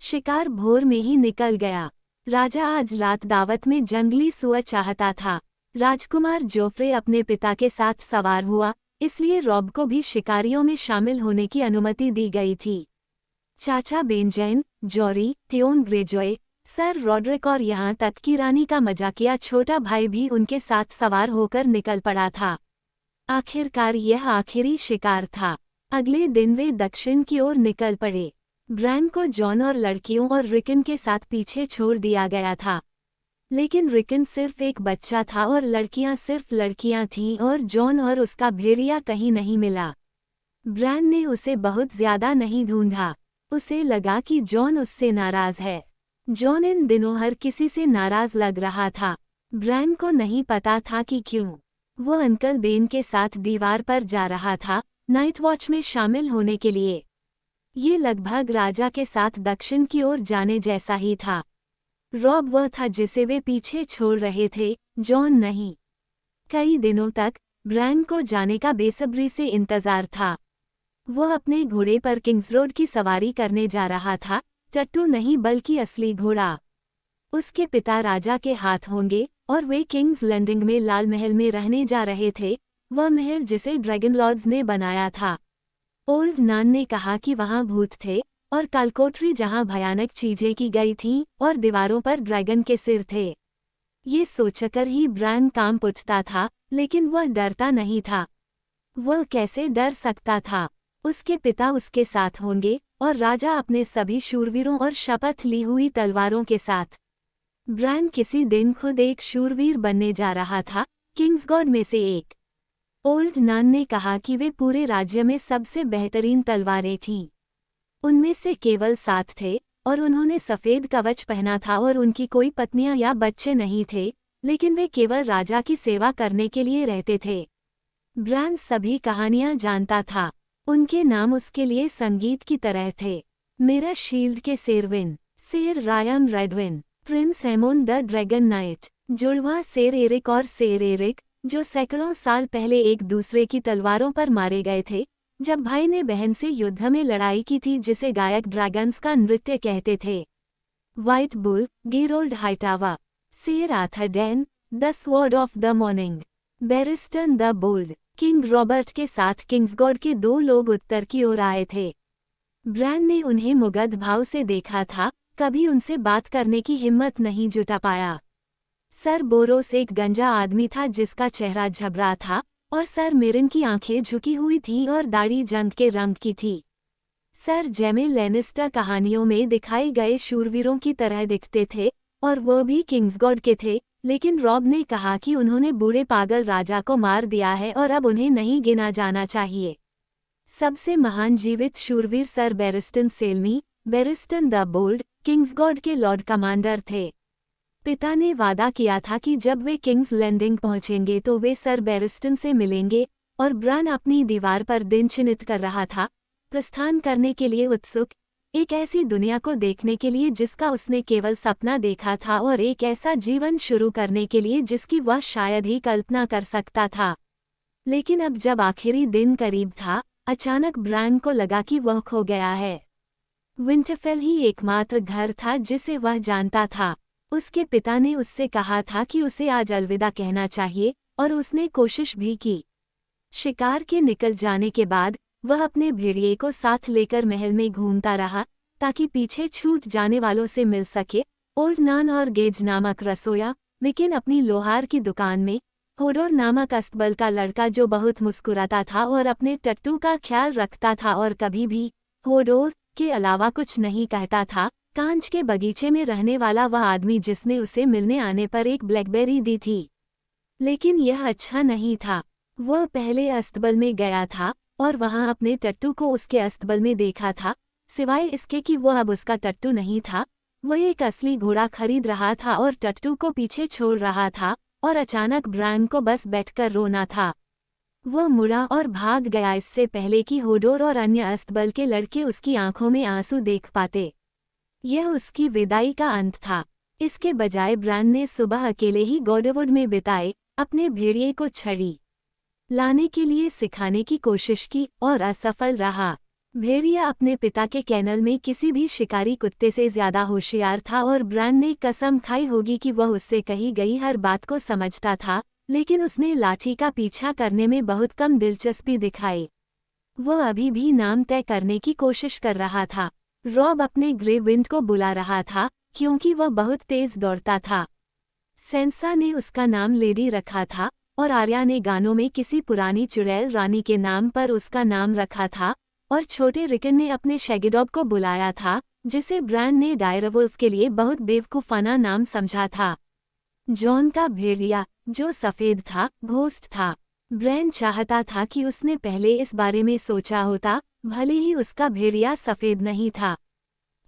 शिकार भोर में ही निकल गया। राजा आज रात दावत में जंगली सुअर चाहता था। राजकुमार जोफ्रे अपने पिता के साथ सवार हुआ, इसलिए रॉब को भी शिकारियों में शामिल होने की अनुमति दी गई थी। चाचा benzene, जॉरी, Theon Greyjoy, sir Rodrick और यहाँ तक कि रानी का मजाकिया छोटा भाई भी उनके साथ सवार होकर निकल पड़ा था। आखिरकार यह आखिरी शिकार था। अगले दिन वे दक्षिण की ओर निकल पड़े। ब्रैन को जॉन और लड़कियों और रिकन के साथ पीछे छोड़ दिया गया था। लेकिन रिकन सिर्फ एक बच्चा था और लड़कियां सिर्फ लड़कियां थीं और जॉन और उसका भेड़िया कहीं नहीं मिला। ब्रैन ने उसे बहुत ज्यादा नहीं ढूंढा। उसे लगा कि जॉन उससे नाराज है। जॉन इन दिनों हर किसी से नाराज लग रहा था। ब्रैन को नहीं पता था कि क्यों। वो अंकल बेन के साथ दीवार पर जा रहा था, नाइट वॉच में शामिल होने के लिए। ये लगभग राजा के साथ दक्षिण की ओर जाने जैसा ही था। रॉब वह था जिसे वे पीछे छोड़ रहे थे, जॉन नहीं। कई दिनों तक ब्रैन को जाने का बेसब्री से इंतजार था। वो अपने घोड़े पर किंग्स रोड की सवारी करने जा रहा था, टट्टू नहीं बल्कि असली घोड़ा। उसके पिता राजा के हाथ होंगे और वे किंग्स लैंडिंग में लाल महल में रहने जा रहे थे, वह महल जिसे ड्रैगन लॉर्ड्स ने बनाया था। ओल्ड नान ने कहा कि वहां भूत थे और कालकोठरी जहां भयानक चीजें की गई थीं और दीवारों पर ड्रैगन के सिर थे। ये सोचकर ही ब्रैन कांप उठता था, लेकिन वह डरता नहीं था। वह कैसे डर सकता था? उसके पिता उसके साथ होंगे और राजा अपने सभी शूरवीरों और शपथ ली हुई तलवारों के साथ। ब्रैन किसी दिन खुद एक शूरवीर बनने जा रहा था, किंग्स गॉड में से एक। ओल्ड नान ने कहा कि वे पूरे राज्य में सबसे बेहतरीन तलवारें थीं। उनमें से केवल 7 थे और उन्होंने सफ़ेद कवच पहना था और उनकी कोई पत्नियां या बच्चे नहीं थे, लेकिन वे केवल राजा की सेवा करने के लिए रहते थे। ब्रैन सभी कहानियां जानता था। उनके नाम उसके लिए संगीत की तरह थे। मेरा शील्ड के सेरविन, सेर रायम रेडविन, प्रिंस एमोन द ड्रैगन नाइट, जुड़वा सेर एरिक और सेर एरिक, जो सैकड़ों साल पहले एक दूसरे की तलवारों पर मारे गए थे, जब भाई ने बहन से युद्ध में लड़ाई की थी, जिसे गायक ड्रैगन्स का नृत्य कहते थे। White bull, Gerold Hightower, Ser Arthur Dayne, the sword of the morning, Barristan the bold. King Robert के साथ किंग्सगॉड के 2 लोग उत्तर की ओर आए थे। ब्रैन ने उन्हें मुग्ध भाव से देखा था, कभी उनसे बात करने की हिम्मत नहीं जुटा पाया। सर बोरोस एक गंजा आदमी था जिसका चेहरा झबरा था और सर मिरिन की आंखें झुकी हुई थीं और दाढ़ी जंग के रंग की थी। सर जेमे लैनिस्टर कहानियों में दिखाए गए शूरवीरों की तरह दिखते थे और वो भी किंग्सगॉड के थे, लेकिन रॉब ने कहा कि उन्होंने बूढ़े पागल राजा को मार दिया है और अब उन्हें नहीं गिना जाना चाहिए। सबसे महान जीवित शूरवीर सर बैरिस्टन सेल्मी, बैरिस्टन द बोल्ड, किंग्सगॉड के लॉर्ड कमांडर थे। पिता ने वादा किया था कि जब वे किंग्स लैंडिंग पहुंचेंगे तो वे सर बैरिस्टन से मिलेंगे, और ब्रैन अपनी दीवार पर दिन चिन्हित कर रहा था, प्रस्थान करने के लिए उत्सुक, एक ऐसी दुनिया को देखने के लिए जिसका उसने केवल सपना देखा था और एक ऐसा जीवन शुरू करने के लिए जिसकी वह शायद ही कल्पना कर सकता था। लेकिन अब जब आखिरी दिन करीब था, अचानक ब्रैन को लगा कि वह खो गया है। विंटरफेल ही एकमात्र घर था जिसे वह जानता था। उसके पिता ने उससे कहा था कि उसे आज अलविदा कहना चाहिए, और उसने कोशिश भी की। शिकार के निकल जाने के बाद वह अपने भेड़िए को साथ लेकर महल में घूमता रहा ताकि पीछे छूट जाने वालों से मिल सके। ओल्ड नान और गेज नामक रसोया, मिकिन अपनी लोहार की दुकान में, होडोर नामक अस्तबल का लड़का जो बहुत मुस्कुराता था और अपने टट्टू का ख्याल रखता था और कभी भी होडोर के अलावा कुछ नहीं कहता था, कांच के बगीचे में रहने वाला वह आदमी जिसने उसे मिलने आने पर एक ब्लैकबेरी दी थी। लेकिन यह अच्छा नहीं था। वह पहले अस्तबल में गया था और वहां अपने टट्टू को उसके अस्तबल में देखा था। सिवाय इसके कि वह अब उसका टट्टू नहीं था, वह एक असली घोड़ा खरीद रहा था और टट्टू को पीछे छोड़ रहा था, और अचानक ब्रैन को बस बैठकर रोना था। वह मुड़ा और भाग गया इससे पहले कि होडोर और अन्य अस्तबल के लड़के उसकी आंखों में आंसू देख पाते। यह उसकी विदाई का अंत था। इसके बजाय ब्रैन ने सुबह अकेले ही गॉडवुड में बिताए, अपने भेड़िए को छड़ी लाने के लिए सिखाने की कोशिश की और असफल रहा। भेड़िया अपने पिता के कैनल में किसी भी शिकारी कुत्ते से ज्यादा होशियार था और ब्रायन ने कसम खाई होगी कि वह उससे कही गई हर बात को समझता था, लेकिन उसने लाठी का पीछा करने में बहुत कम दिलचस्पी दिखाई। वह अभी भी नाम तय करने की कोशिश कर रहा था। रॉब अपने ग्रे विंड को बुला रहा था, क्योंकि वह बहुत तेज दौड़ता था। सेंसा ने उसका नाम लेडी रखा था, और आर्या ने गानों में किसी पुरानी चुड़ैल रानी के नाम पर उसका नाम रखा था, और छोटे रिकन ने अपने शैगीडॉग को बुलाया था, जिसे ब्रायन ने डायरवुल्फ के लिए बहुत बेवकूफाना नाम समझा था। जॉन का भेड़िया, जो सफ़ेद था, घोस्ट था। ब्रायन चाहता था कि उसने पहले इस बारे में सोचा होता, भले ही उसका भेड़िया सफ़ेद नहीं था।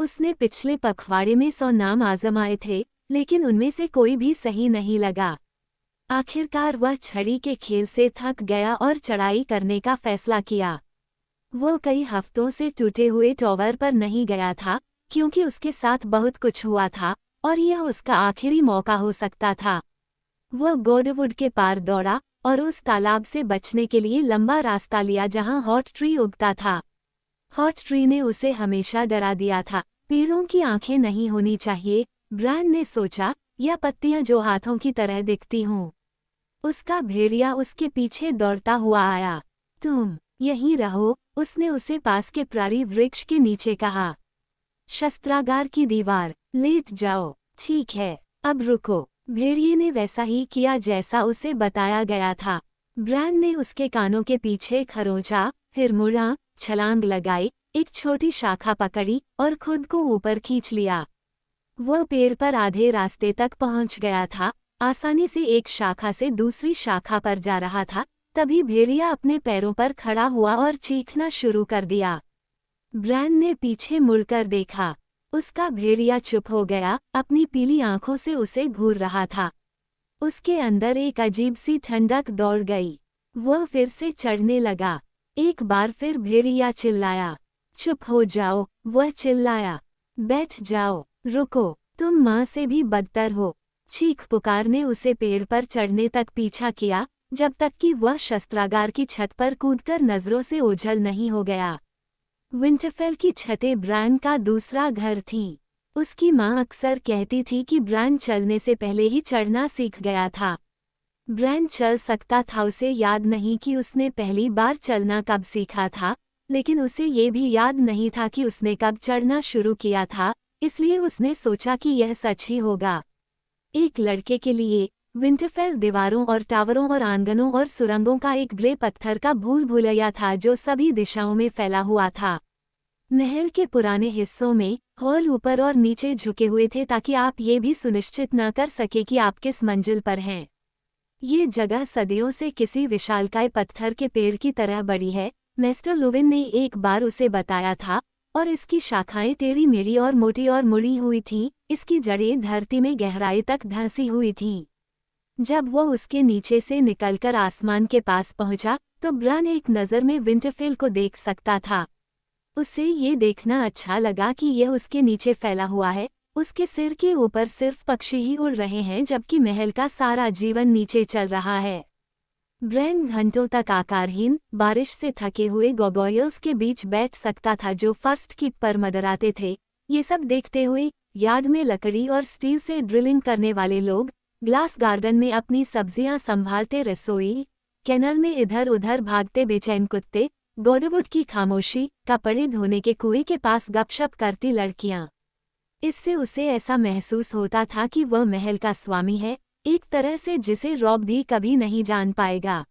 उसने पिछले पखवाड़े में 100 नाम आजमाए थे, लेकिन उनमें से कोई भी सही नहीं लगा। आखिरकार वह छड़ी के खेल से थक गया और चढ़ाई करने का फैसला किया। वो कई हफ्तों से टूटे हुए टॉवर पर नहीं गया था, क्योंकि उसके साथ बहुत कुछ हुआ था, और यह उसका आखिरी मौका हो सकता था। वह गोडवुड के पार दौड़ा, और उस तालाब से बचने के लिए लंबा रास्ता लिया जहां हॉट ट्री उगता था। हॉट ट्री ने उसे हमेशा डरा दिया था। पेड़ों की आंखें नहीं होनी चाहिए, ब्रायन ने सोचा, या पत्तियां जो हाथों की तरह दिखती हों। उसका भेड़िया उसके पीछे दौड़ता हुआ आया। तुम यहीं रहो, उसने उसे पास के प्रारी वृक्ष के नीचे कहा। शस्त्रागार की दीवार, लेट जाओ। ठीक है, अब रुको। भेड़िए ने वैसा ही किया जैसा उसे बताया गया था। ब्रायन ने उसके कानों के पीछे खरोंचा, फिर मुड़ा, छलांग लगाई, एक छोटी शाखा पकड़ी और खुद को ऊपर खींच लिया। वह पेड़ पर आधे रास्ते तक पहुंच गया था, आसानी से एक शाखा से दूसरी शाखा पर जा रहा था। तभी भेड़िया अपने पैरों पर खड़ा हुआ और चीखना शुरू कर दिया। ब्रायन ने पीछे मुड़कर देखा। उसका भेड़िया चुप हो गया, अपनी पीली आंखों से उसे घूर रहा था। उसके अंदर एक अजीब सी ठंडक दौड़ गई। वह फिर से चढ़ने लगा। एक बार फिर भेड़िया चिल्लाया। चुप हो जाओ, वह चिल्लाया। बैठ जाओ, रुको, तुम माँ से भी बदतर हो। चीख पुकार ने उसे पेड़ पर चढ़ने तक पीछा किया, जब तक कि वह शस्त्रागार की छत पर कूदकर नजरों से ओझल नहीं हो गया। विंटरफेल की छतें ब्रायन का दूसरा घर थीं। उसकी माँ अक्सर कहती थी कि ब्रायन चलने से पहले ही चढ़ना सीख गया था। ब्रायन चल सकता था, उसे याद नहीं कि उसने पहली बार चलना कब सीखा था, लेकिन उसे ये भी याद नहीं था कि उसने कब चढ़ना शुरू किया था, इसलिए उसने सोचा कि यह सच ही होगा। एक लड़के के लिए विंटरफेल दीवारों और टावरों और आंगनों और सुरंगों का एक ग्रे पत्थर का भूल भुलैया था जो सभी दिशाओं में फैला हुआ था। महल के पुराने हिस्सों में हॉल ऊपर और नीचे झुके हुए थे ताकि आप ये भी सुनिश्चित न कर सके कि आप किस मंजिल पर हैं। ये जगह सदियों से किसी विशालकाय पत्थर के पेड़ की तरह बड़ी है, मिस्टर लुविन ने एक बार उसे बताया था, और इसकी शाखाएं टेढ़ी मेढ़ी और मोटी और मुड़ी हुई थीं, इसकी जड़ें धरती में गहराई तक धंसी हुई थीं। जब वह उसके नीचे से निकलकर आसमान के पास पहुंचा, तो ब्रायन एक नज़र में विंटरफेल को देख सकता था। उसे ये देखना अच्छा लगा कि यह उसके नीचे फैला हुआ है, उसके सिर के ऊपर सिर्फ पक्षी ही उड़ रहे हैं जबकि महल का सारा जीवन नीचे चल रहा है। ब्रायन घंटों तक आकारहीन, बारिश से थके हुए गॉगॉयल्स के बीच बैठ सकता था जो फर्स्ट कीप पर मदराते थे। ये सब देखते हुए यार्ड में लकड़ी और स्टील से ड्रिलिंग करने वाले लोग, ग्लास गार्डन में अपनी सब्जियां संभालते रसोई, कैनल में इधर उधर भागते बेचैन कुत्ते, गोडवुड की खामोशी, कपड़े धोने के कुएं के पास गपशप करती लड़कियां। इससे उसे ऐसा महसूस होता था कि वह महल का स्वामी है, एक तरह से जिसे रॉब भी कभी नहीं जान पाएगा।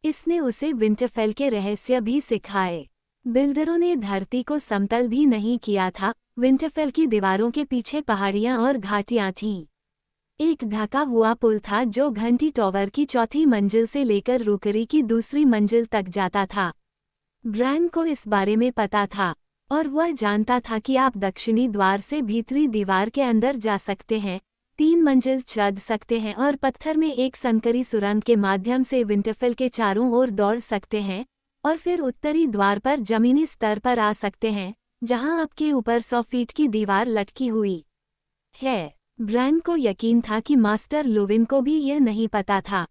इसने उसे विंटरफेल के रहस्य भी सिखाए। बिल्डरों ने धरती को समतल भी नहीं किया था, विंटरफेल की दीवारों के पीछे पहाड़ियां और घाटियां थीं। एक ढका हुआ पुल था जो घंटी टॉवर की चौथी मंजिल से लेकर रूकरी की दूसरी मंजिल तक जाता था। ब्रायन को इस बारे में पता था, और वह जानता था कि आप दक्षिणी द्वार से भीतरी दीवार के अंदर जा सकते हैं, 3 मंजिल चढ़ सकते हैं और पत्थर में एक संकरी सुरंग के माध्यम से विंटरफेल के चारों ओर दौड़ सकते हैं, और फिर उत्तरी द्वार पर जमीनी स्तर पर आ सकते हैं, जहां आपके ऊपर 100 फीट की दीवार लटकी हुई है। ब्रायन को यकीन था कि मास्टर लुविन को भी यह नहीं पता था।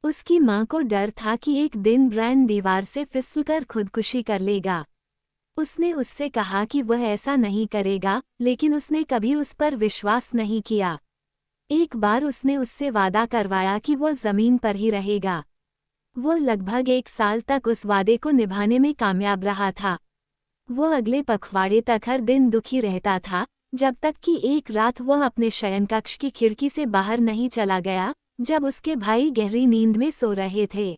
उसकी मां को डर था कि एक दिन ब्रायन दीवार से फिसलकर खुदकुशी कर लेगा। उसने उससे कहा कि वह ऐसा नहीं करेगा, लेकिन उसने कभी उस पर विश्वास नहीं किया। एक बार उसने उससे वादा करवाया कि वो जमीन पर ही रहेगा। वो लगभग 1 साल तक उस वादे को निभाने में कामयाब रहा था। वो अगले पखवाड़े तक हर दिन दुखी रहता था, जब तक कि एक रात वह अपने शयनकक्ष की खिड़की से बाहर नहीं चला गया, जब उसके भाई गहरी नींद में सो रहे थे।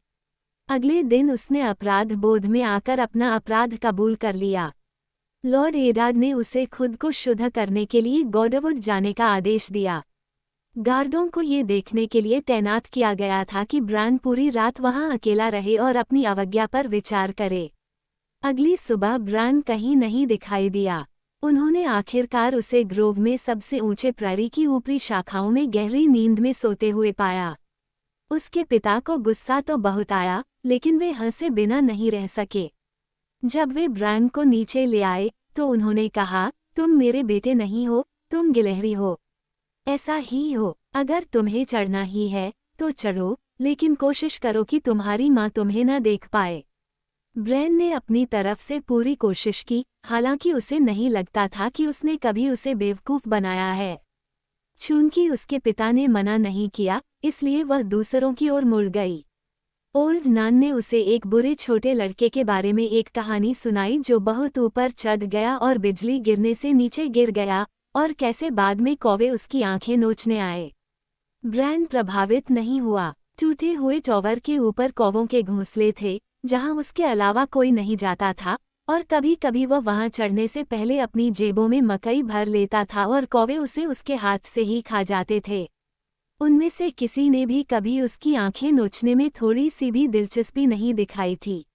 अगले दिन उसने अपराध बोध में आकर अपना अपराध कबूल कर लिया। लॉर्ड एडार्ड ने उसे खुद को शुद्ध करने के लिए गॉडवुड जाने का आदेश दिया। गार्डों को ये देखने के लिए तैनात किया गया था कि ब्रान पूरी रात वहां अकेला रहे और अपनी अवज्ञा पर विचार करे। अगली सुबह ब्रान कहीं नहीं दिखाई दिया। उन्होंने आखिरकार उसे ग्रोव में सबसे ऊंचे प्रैरी की ऊपरी शाखाओं में गहरी नींद में सोते हुए पाया। उसके पिता को गुस्सा तो बहुत आया, लेकिन वे हंसे बिना नहीं रह सके। जब वे ब्रान को नीचे ले आए तो उन्होंने कहा, तुम मेरे बेटे नहीं हो, तुम गिलहरी हो। ऐसा ही हो, अगर तुम्हें चढ़ना ही है तो चढ़ो, लेकिन कोशिश करो कि तुम्हारी माँ तुम्हें न देख पाए। ब्रैन ने अपनी तरफ से पूरी कोशिश की, हालांकि उसे नहीं लगता था कि उसने कभी उसे बेवकूफ़ बनाया है। चूंकि उसके पिता ने मना नहीं किया, इसलिए वह दूसरों की ओर मुड़ गई। ओल्ड नान ने उसे एक बुरे छोटे लड़के के बारे में एक कहानी सुनाई जो बहुत ऊपर चढ़ गया और बिजली गिरने से नीचे गिर गया, और कैसे बाद में कौवे उसकी आंखें नोचने आए। ब्रैन प्रभावित नहीं हुआ। टूटे हुए टॉवर के ऊपर कौवों के घोंसले थे, जहां उसके अलावा कोई नहीं जाता था, और कभी कभी वह वहां चढ़ने से पहले अपनी जेबों में मकई भर लेता था और कौवे उसे उसके हाथ से ही खा जाते थे। उनमें से किसी ने भी कभी उसकी आंखें नोचने में थोड़ी सी भी दिलचस्पी नहीं दिखाई थी।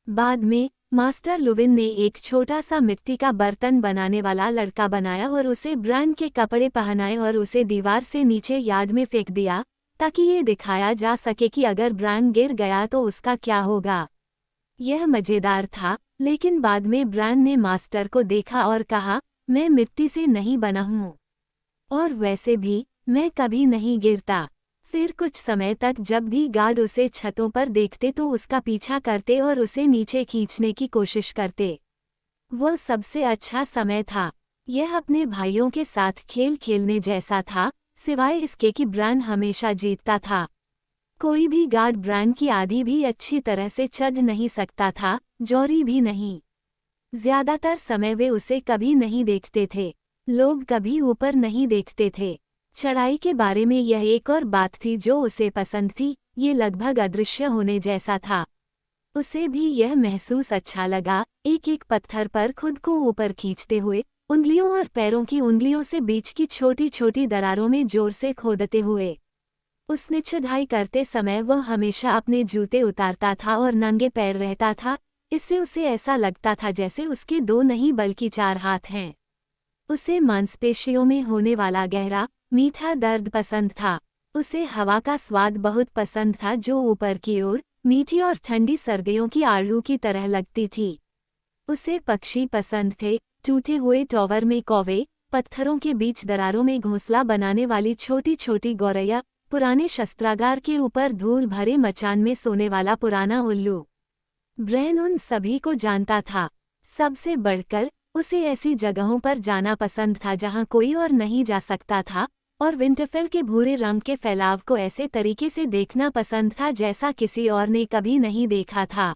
बाद में मास्टर लुविन ने एक छोटा सा मिट्टी का बर्तन बनाने वाला लड़का बनाया और उसे ब्रैन के कपड़े पहनाए और उसे दीवार से नीचे यार्ड में फेंक दिया, ताकि ये दिखाया जा सके कि अगर ब्रैन गिर गया तो उसका क्या होगा। यह मजेदार था, लेकिन बाद में ब्रैन ने मास्टर को देखा और कहा, मैं मिट्टी से नहीं बना हूँ, और वैसे भी मैं कभी नहीं गिरता। फिर कुछ समय तक जब भी गार्ड उसे छतों पर देखते तो उसका पीछा करते और उसे नीचे खींचने की कोशिश करते। वो सबसे अच्छा समय था। यह अपने भाइयों के साथ खेल खेलने जैसा था, सिवाय इसके कि ब्रैन हमेशा जीतता था। कोई भी गार्ड ब्रैन की आधी भी अच्छी तरह से चढ़ नहीं सकता था, जॉरी भी नहीं। ज्यादातर समय वे उसे कभी नहीं देखते थे। लोग कभी ऊपर नहीं देखते थे। चढ़ाई के बारे में यह एक और बात थी जो उसे पसंद थी, ये लगभग अदृश्य होने जैसा था। उसे भी यह महसूस अच्छा लगा, एक एक पत्थर पर खुद को ऊपर खींचते हुए, उंगलियों और पैरों की उंगलियों से बीच की छोटी छोटी दरारों में जोर से खोदते हुए। उसने चढ़ाई करते समय वह हमेशा अपने जूते उतारता था और नंगे पैर रहता था, इससे उसे ऐसा लगता था जैसे उसके 2 नहीं बल्कि 4 हाथ हैं। उसे मांसपेशियों में होने वाला गहरा, मीठा दर्द पसंद था। उसे हवा का स्वाद बहुत पसंद था जो ऊपर की ओर, मीठी और ठंडी सर्दियों की आड़ू की तरह लगती थी। उसे पक्षी पसंद थे, टूटे हुए टॉवर में कौवे, पत्थरों के बीच दरारों में घोंसला बनाने वाली छोटी छोटी गौरैया, पुराने शस्त्रागार के ऊपर धूल भरे मचान में सोने वाला पुराना उल्लू। ब्रैन उन सभी को जानता था। सबसे बढ़कर उसे ऐसी जगहों पर जाना पसंद था जहां कोई और नहीं जा सकता था, और विंटरफेल के भूरे रंग के फैलाव को ऐसे तरीके से देखना पसंद था जैसा किसी और ने कभी नहीं देखा था।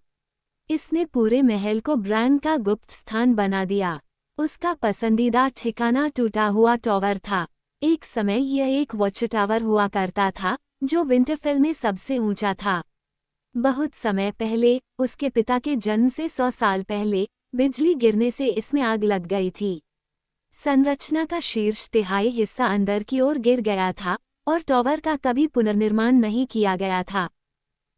इसने पूरे महल को ब्रैन का गुप्त स्थान बना दिया। उसका पसंदीदा ठिकाना टूटा हुआ टॉवर था। एक समय यह एक वॉच टावर हुआ करता था, जो विंटरफेल में सबसे ऊंचा था। बहुत समय पहले, उसके पिता के जन्म से 100 साल पहले, बिजली गिरने से इसमें आग लग गई थी। संरचना का शीर्ष तिहाई हिस्सा अंदर की ओर गिर गया था, और टॉवर का कभी पुनर्निर्माण नहीं किया गया था।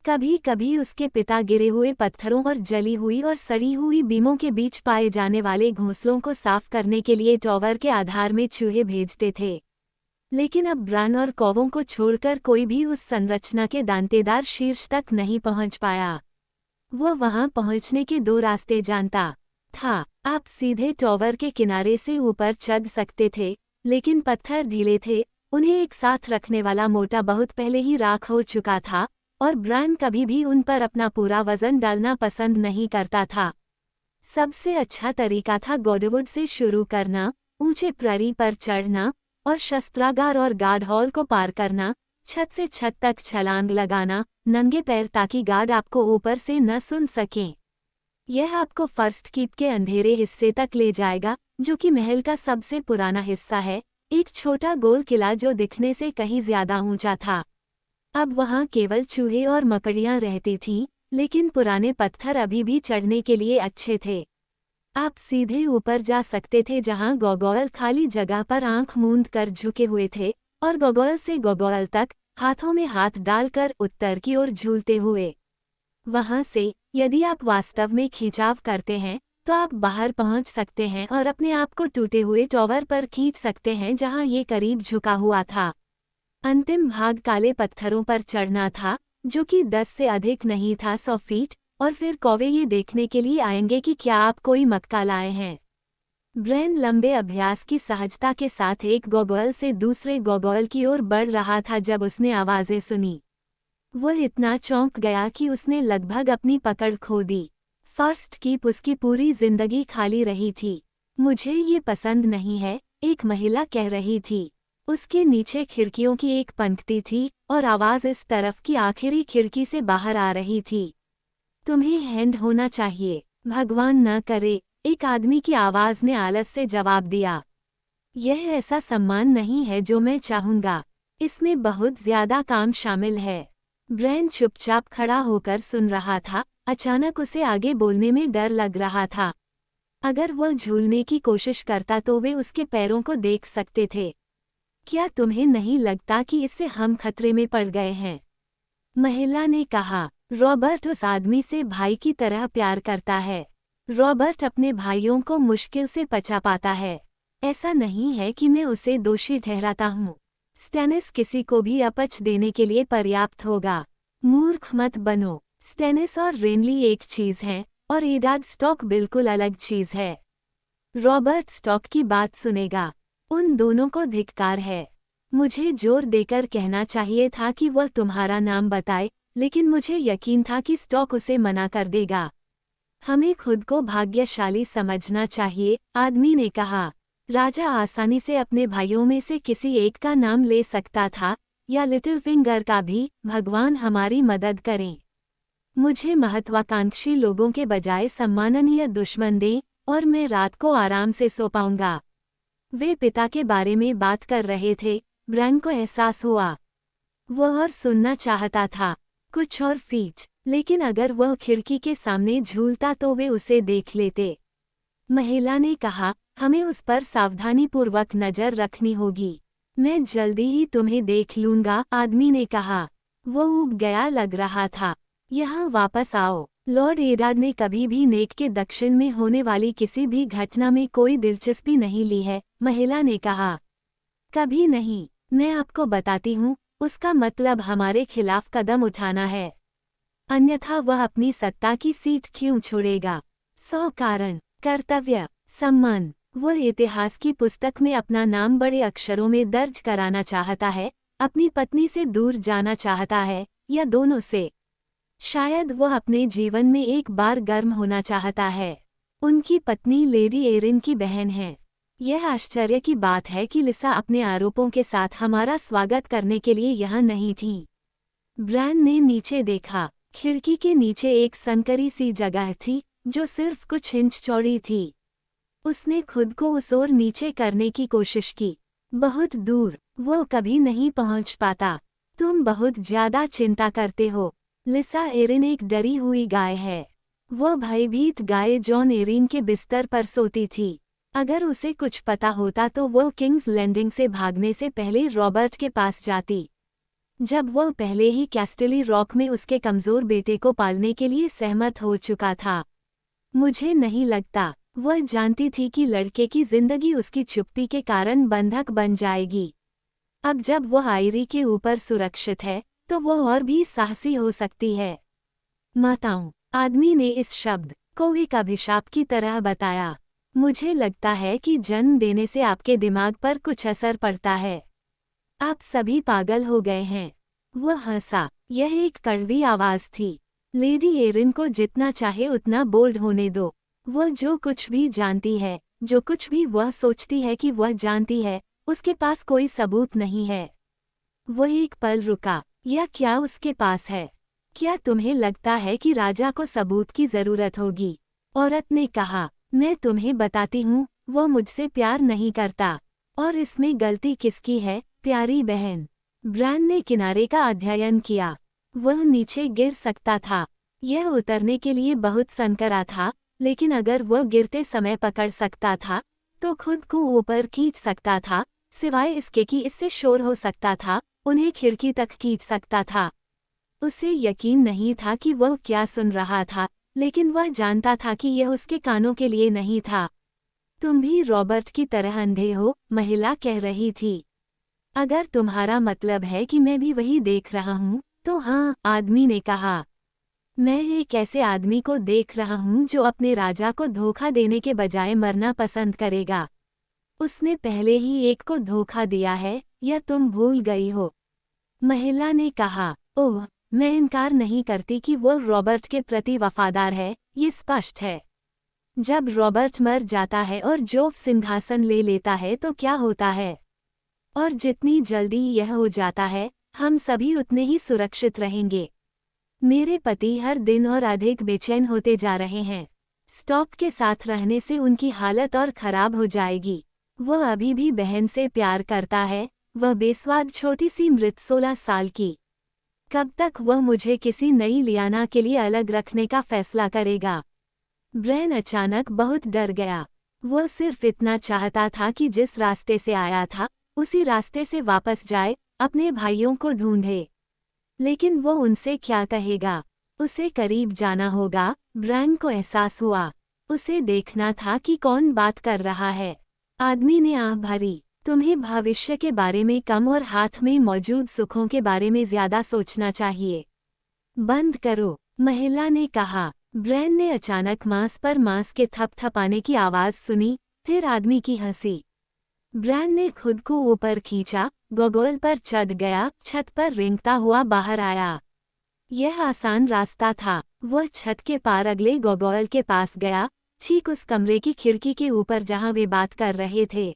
कभी कभी उसके पिता गिरे हुए पत्थरों और जली हुई और सड़ी हुई बीमों के बीच पाए जाने वाले घोंसलों को साफ करने के लिए टॉवर के आधार में चूहे भेजते थे। लेकिन अब ब्रैन और कौवों को छोड़कर कोई भी उस संरचना के दांतेदार शीर्ष तक नहीं पहुंच पाया। वह वहां पहुंचने के 2 रास्ते जानता था। आप सीधे टॉवर के किनारे से ऊपर चढ़ सकते थे, लेकिन पत्थर ढीले थे, उन्हें एक साथ रखने वाला मोटा बहुत पहले ही राख हो चुका था, और ब्रैन कभी भी उन पर अपना पूरा वजन डालना पसंद नहीं करता था। सबसे अच्छा तरीका था गॉडवुड से शुरू करना, ऊंचे प्ररी पर चढ़ना और शस्त्रागार और गार्ड हॉल को पार करना, छत से छत तक छलांग लगाना, नंगे पैर ताकि गार्ड आपको ऊपर से न सुन सकें। यह आपको फर्स्ट कीप के अंधेरे हिस्से तक ले जाएगा, जो कि महल का सबसे पुराना हिस्सा है, एक छोटा गोल किला जो दिखने से कहीं ज्यादा ऊंचा था। अब वहां केवल चूहे और मकड़ियां रहती थीं, लेकिन पुराने पत्थर अभी भी चढ़ने के लिए अच्छे थे। आप सीधे ऊपर जा सकते थे जहां गोगोल खाली जगह पर आंख मूंद कर झुके हुए थे, और गोगोल से गोगोल तक हाथों में हाथ डालकर उत्तर की ओर झूलते हुए। वहां से यदि आप वास्तव में खिंचाव करते हैं तो आप बाहर पहुंच सकते हैं और अपने आप को टूटे हुए टॉवर पर खींच सकते हैं जहां ये करीब झुका हुआ था। अंतिम भाग काले पत्थरों पर चढ़ना था, जो कि 10 से अधिक नहीं था 100 फीट, और फिर कौवे ये देखने के लिए आएंगे कि क्या आप कोई मक्का लाए हैं। ब्रेन लंबे अभ्यास की सहजता के साथ एक गोगोल से दूसरे गोगोल की ओर बढ़ रहा था जब उसने आवाजें सुनी। वह इतना चौंक गया कि उसने लगभग अपनी पकड़ खो दी। फर्स्ट कीप उसकी पूरी जिंदगी खाली रही थी। मुझे ये पसंद नहीं है, एक महिला कह रही थी। उसके नीचे खिड़कियों की एक पंक्ति थी और आवाज इस तरफ की आखिरी खिड़की से बाहर आ रही थी। तुम्हें हैंड होना चाहिए, भगवान न करे, एक आदमी की आवाज ने आलस से जवाब दिया। यह ऐसा सम्मान नहीं है जो मैं चाहूंगा, इसमें बहुत ज्यादा काम शामिल है। ब्रेन चुपचाप खड़ा होकर सुन रहा था, अचानक उसे आगे बोलने में डर लग रहा था। अगर वह झूलने की कोशिश करता तो वे उसके पैरों को देख सकते थे। क्या तुम्हें नहीं लगता कि इससे हम खतरे में पड़ गए हैं? महिला ने कहा। रॉबर्ट उस आदमी से भाई की तरह प्यार करता है। रॉबर्ट अपने भाइयों को मुश्किल से पचा पाता है। ऐसा नहीं है कि मैं उसे दोषी ठहराता हूँ। स्टेनिस किसी को भी अपच देने के लिए पर्याप्त होगा। मूर्ख मत बनो। स्टेनिस और रेनली एक चीज है और एडाद स्टॉक बिल्कुल अलग चीज है। रॉबर्ट स्टॉक की बात सुनेगा। उन दोनों को धिक्कार है। मुझे जोर देकर कहना चाहिए था कि वह तुम्हारा नाम बताए, लेकिन मुझे यकीन था कि स्टॉक उसे मना कर देगा। हमें खुद को भाग्यशाली समझना चाहिए, आदमी ने कहा। राजा आसानी से अपने भाइयों में से किसी एक का नाम ले सकता था, या लिटिल फिंगर का भी, भगवान हमारी मदद करें। मुझे महत्वाकांक्षी लोगों के बजाय सम्माननीय दुश्मन दें, और मैं रात को आराम से सो पाऊंगा। वे पिता के बारे में बात कर रहे थे, ब्रैन को एहसास हुआ। वह और सुनना चाहता था, कुछ और फीच, लेकिन अगर वह खिड़की के सामने झूलता तो वे उसे देख लेते। महिला ने कहा, हमें उस पर सावधानीपूर्वक नजर रखनी होगी। मैं जल्दी ही तुम्हें देख लूंगा, आदमी ने कहा। वो ऊब गया लग रहा था। यहाँ वापस आओ। लॉर्ड एडाद ने कभी भी नेक के दक्षिण में होने वाली किसी भी घटना में कोई दिलचस्पी नहीं ली है, महिला ने कहा। कभी नहीं। मैं आपको बताती हूँ, उसका मतलब हमारे खिलाफ कदम उठाना है। अन्यथा वह अपनी सत्ता की सीट क्यों छोड़ेगा? 100 कारण, कर्तव्य, सम्मान। वह इतिहास की पुस्तक में अपना नाम बड़े अक्षरों में दर्ज कराना चाहता है, अपनी पत्नी से दूर जाना चाहता है, या दोनों से। शायद वह अपने जीवन में एक बार गर्म होना चाहता है। उनकी पत्नी लेडी एरिन की बहन है। यह आश्चर्य की बात है कि लिसा अपने आरोपों के साथ हमारा स्वागत करने के लिए यहाँ नहीं थी। ब्रैन ने नीचे देखा। खिड़की के नीचे एक संकरी सी जगह थी, जो सिर्फ कुछ इंच चौड़ी थी। उसने खुद को उस ओर नीचे करने की कोशिश की। बहुत दूर, वो कभी नहीं पहुंच पाता। तुम बहुत ज्यादा चिंता करते हो। लिसा एरिन एक डरी हुई गाय है। वो भयभीत गाय जॉन एरिन के बिस्तर पर सोती थी। अगर उसे कुछ पता होता तो वो किंग्स लैंडिंग से भागने से पहले रॉबर्ट के पास जाती। जब वो पहले ही कैस्टली रॉक में उसके कमजोर बेटे को पालने के लिए सहमत हो चुका था। मुझे नहीं लगता वह जानती थी कि लड़के की जिंदगी उसकी चुप्पी के कारण बंधक बन जाएगी। अब जब वह आयरी के ऊपर सुरक्षित है, तो वह और भी साहसी हो सकती है। माताओं, आदमी ने इस शब्द को एक अभिशाप की तरह बताया। मुझे लगता है कि जन्म देने से आपके दिमाग पर कुछ असर पड़ता है। आप सभी पागल हो गए हैं। वह हंसा। यह एक कड़वी आवाज थी। लेडी एरिन को जितना चाहे उतना बोल्ड होने दो। वो जो कुछ भी जानती है, जो कुछ भी वह सोचती है कि वह जानती है, उसके पास कोई सबूत नहीं है। वो एक पल रुका। यह क्या उसके पास है? क्या तुम्हें लगता है कि राजा को सबूत की जरूरत होगी? औरत ने कहा, मैं तुम्हें बताती हूँ, वो मुझसे प्यार नहीं करता। और इसमें गलती किसकी है, प्यारी बहन? ब्रैन ने किनारे का अध्ययन किया। वह नीचे गिर सकता था। यह उतरने के लिए बहुत सनकरा था, लेकिन अगर वह गिरते समय पकड़ सकता था, तो खुद को ऊपर खींच सकता था, सिवाय इसके कि इससे शोर हो सकता था, उन्हें खिड़की तक खींच सकता था। उसे यकीन नहीं था कि वह क्या सुन रहा था, लेकिन वह जानता था कि यह उसके कानों के लिए नहीं था। तुम भी रॉबर्ट की तरह अंधे हो, महिला कह रही थी। अगर तुम्हारा मतलब है कि मैं भी वही देख रहा हूँ, तो हाँ, आदमी ने कहा। मैं एक ऐसे आदमी को देख रहा हूँ जो अपने राजा को धोखा देने के बजाय मरना पसंद करेगा। उसने पहले ही एक को धोखा दिया है, या तुम भूल गई हो? महिला ने कहा, ओह, मैं इनकार नहीं करती कि वो रॉबर्ट के प्रति वफादार है, ये स्पष्ट है। जब रॉबर्ट मर जाता है और जोफ सिंहासन ले लेता है तो क्या होता है? और जितनी जल्दी यह हो जाता है, हम सभी उतने ही सुरक्षित रहेंगे। मेरे पति हर दिन और अधिक बेचैन होते जा रहे हैं। स्टॉक के साथ रहने से उनकी हालत और खराब हो जाएगी। वह अभी भी बहन से प्यार करता है, वह बेस्वाद छोटी सी मृत 16 साल की। कब तक वह मुझे किसी नई लियाना के लिए अलग रखने का फैसला करेगा? ब्रैन अचानक बहुत डर गया। वह सिर्फ इतना चाहता था कि जिस रास्ते से आया था, उसी रास्ते से वापस जाए, अपने भाइयों को ढूंढे। लेकिन वो उनसे क्या कहेगा? उसे करीब जाना होगा। ब्रैन को एहसास हुआ। उसे देखना था कि कौन बात कर रहा है। आदमी ने आह भरी। तुम्हें भविष्य के बारे में कम और हाथ में मौजूद सुखों के बारे में ज्यादा सोचना चाहिए। बंद करो, महिला ने कहा। ब्रैन ने अचानक मांस पर मांस के थपथपाने की आवाज सुनी, फिर आदमी की हंसी। ब्रैन ने खुद को ऊपर खींचा, गोगोल पर चढ़ गया, छत पर रेंगता हुआ बाहर आया। यह आसान रास्ता था। वह छत के पार अगले गोगोल के पास गया, ठीक उस कमरे की खिड़की के ऊपर जहां वे बात कर रहे थे।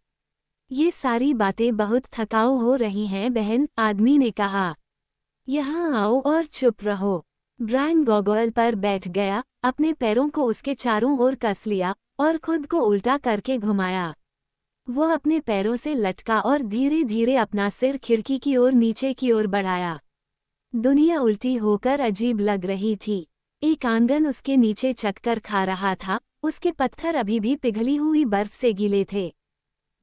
ये सारी बातें बहुत थकाऊ हो रही हैं बहन, आदमी ने कहा। यहाँ आओ और चुप रहो। ब्रैन गोगोल पर बैठ गया, अपने पैरों को उसके चारों ओर कस लिया और खुद को उल्टा करके घुमाया। वो अपने पैरों से लटका और धीरे धीरे अपना सिर खिड़की की ओर नीचे की ओर बढ़ाया। दुनिया उल्टी होकर अजीब लग रही थी। एक आंगन उसके नीचे चक्कर खा रहा था, उसके पत्थर अभी भी पिघली हुई बर्फ से गीले थे।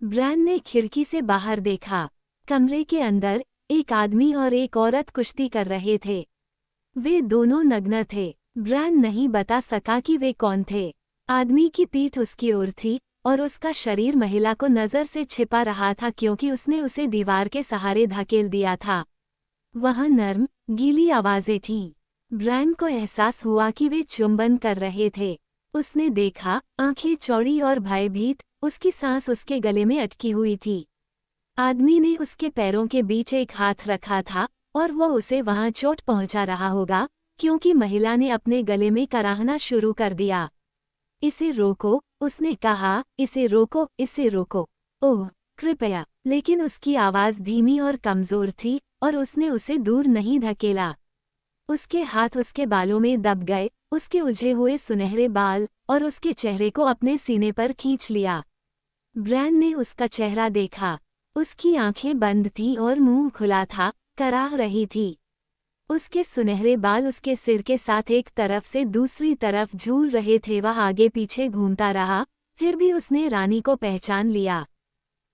ब्रैन ने खिड़की से बाहर देखा। कमरे के अंदर एक आदमी और एक औरत कुश्ती कर रहे थे। वे दोनों नग्न थे। ब्रैन नहीं बता सका कि वे कौन थे। आदमी की पीठ उसकी ओर थी और उसका शरीर महिला को नजर से छिपा रहा था क्योंकि उसने उसे दीवार के सहारे धकेल दिया था। वहाँ नर्म, गीली आवाजें थीं। ब्रैन को एहसास हुआ कि वे चुंबन कर रहे थे। उसने देखा, आंखें चौड़ी और भयभीत, उसकी सांस उसके गले में अटकी हुई थी। आदमी ने उसके पैरों के बीच एक हाथ रखा था और वो उसे वहां चोट पहुंचा रहा होगा, क्योंकि महिला ने अपने गले में कराहना शुरू कर दिया। इसे रोको, उसने कहा, इसे रोको, इसे रोको। ओह, कृपया। लेकिन उसकी आवाज धीमी और कमजोर थी और उसने उसे दूर नहीं धकेला। उसके हाथ उसके बालों में दब गए, उसके उलझे हुए सुनहरे बाल, और उसके चेहरे को अपने सीने पर खींच लिया। ब्रैन ने उसका चेहरा देखा। उसकी आंखें बंद थीं और मुंह खुला था, कराह रही थी। उसके सुनहरे बाल उसके सिर के साथ एक तरफ से दूसरी तरफ झूल रहे थे। वह आगे पीछे घूमता रहा, फिर भी उसने रानी को पहचान लिया।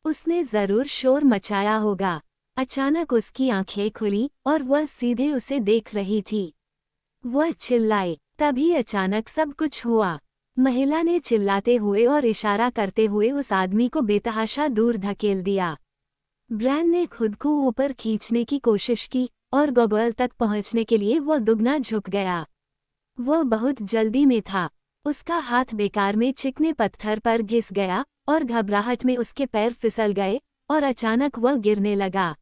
उसने जरूर शोर मचाया होगा। अचानक उसकी आंखें खुली और वह सीधे उसे देख रही थी। वह चिल्लाई। तभी अचानक सब कुछ हुआ। महिला ने चिल्लाते हुए और इशारा करते हुए उस आदमी को बेतहाशा दूर धकेल दिया। ब्रैन ने खुद को ऊपर खींचने की कोशिश की और गोगोल तक पहुंचने के लिए वह दुगना झुक गया। वह बहुत जल्दी में था। उसका हाथ बेकार में चिकने पत्थर पर घिस गया और घबराहट में उसके पैर फिसल गए और अचानक वह गिरने लगा।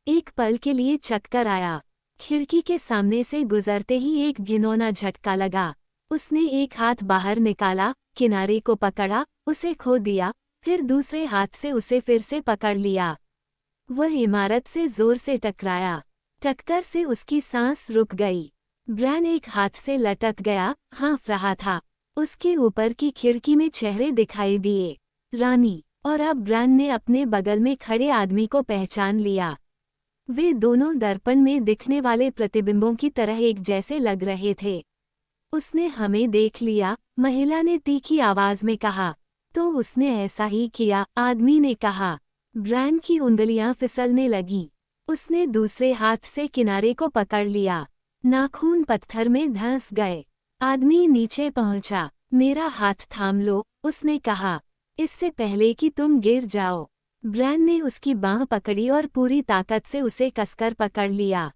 एक पल के लिए चक्कर आया। खिड़की के सामने से गुजरते ही एक घिनौना झटका लगा। उसने एक हाथ बाहर निकाला, किनारे को पकड़ा, उसे खो दिया, फिर दूसरे हाथ से उसे फिर से पकड़ लिया। वह इमारत से जोर से टकराया। टक्कर से उसकी सांस रुक गई। ब्रैन एक हाथ से लटक गया, हाँफ रहा था। उसके ऊपर की खिड़की में चेहरे दिखाई दिए, रानी। और अब ब्रैन ने अपने बगल में खड़े आदमी को पहचान लिया। वे दोनों दर्पण में दिखने वाले प्रतिबिंबों की तरह एक जैसे लग रहे थे। उसने हमें देख लिया, महिला ने तीखी आवाज में कहा। तो उसने ऐसा ही किया, आदमी ने कहा। ब्रैन की उंगलियां फिसलने लगीं। उसने दूसरे हाथ से किनारे को पकड़ लिया। नाखून पत्थर में धंस गए। आदमी नीचे पहुंचा। मेरा हाथ थाम लो, उसने कहा, इससे पहले कि तुम गिर जाओ। ब्रैन ने उसकी बांह पकड़ी और पूरी ताकत से उसे कसकर पकड़ लिया।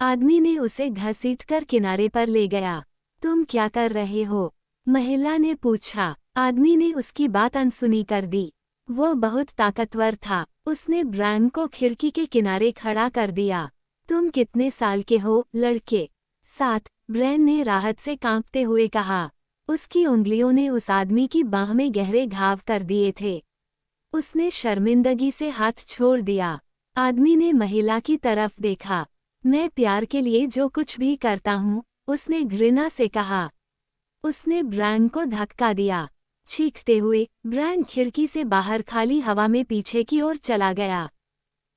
आदमी ने उसे घसीटकर किनारे पर ले गया। तुम क्या कर रहे हो? महिला ने पूछा। आदमी ने उसकी बात अनसुनी कर दी। वो बहुत ताकतवर था। उसने ब्रैन को खिड़की के किनारे खड़ा कर दिया। तुम कितने साल के हो, लड़के? 7, ब्रैन ने राहत से कांपते हुए कहा। उसकी उंगलियों ने उस आदमी की बाह में गहरे घाव कर दिए थे। उसने शर्मिंदगी से हाथ छोड़ दिया। आदमी ने महिला की तरफ देखा। मैं प्यार के लिए जो कुछ भी करता हूँ, उसने घृणा से कहा। उसने ब्रैन को धक्का दिया। चीखते हुए ब्रैन खिड़की से बाहर खाली हवा में पीछे की ओर चला गया।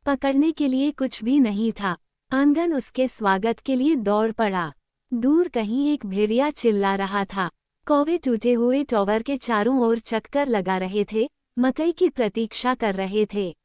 पकड़ने के लिए कुछ भी नहीं था। आंगन उसके स्वागत के लिए दौड़ पड़ा। दूर कहीं एक भेड़िया चिल्ला रहा था। कौवे टूटे हुए टॉवर के चारों ओर चक्कर लगा रहे थे, मकई की प्रतीक्षा कर रहे थे।